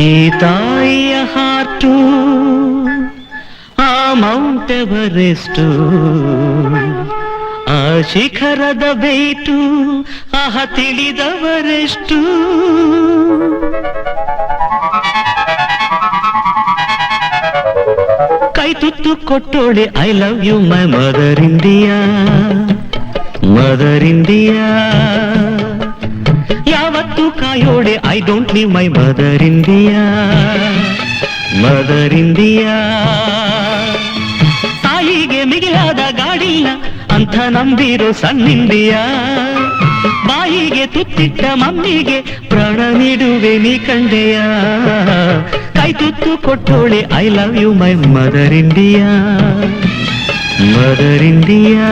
ಈ ತಾಯಿಯ ಹಾರ್ಟು ಆ ಮೌಂಟ್ ಎವರೆಸ್ಟು, ಆ ಶಿಖರದ ಬೇಟು ಆಹ ತಿಳಿದವರೆಷ್ಟು. ಕೈ ತುತ್ತು ಕೊಟ್ಟೋಳೆ I love you my mother India, mother India. ಯಾವತ್ತು ಕಾಯೋಡೆ I don't leave my mother India, mother India. ತಾಯಿಗೆ ಮಿಗಿಲಾದ ಗಾಡಿಲ್ಲ ಅಂತ ನಂಬಿರೋ ಸಣ್ಣಿಂಡಿಯಾ, ಬಾಯಿಗೆ ತುತ್ತಿಟ್ಟ ಮಮ್ಮಿಗೆ ಪ್ರಾಣ ನೀಡುವೆ ನೀ ಕಂಡೆಯ. ಕೈ ತುತ್ತು ಕೊಟ್ಟೋಳೆ I love you my mother India, mother India.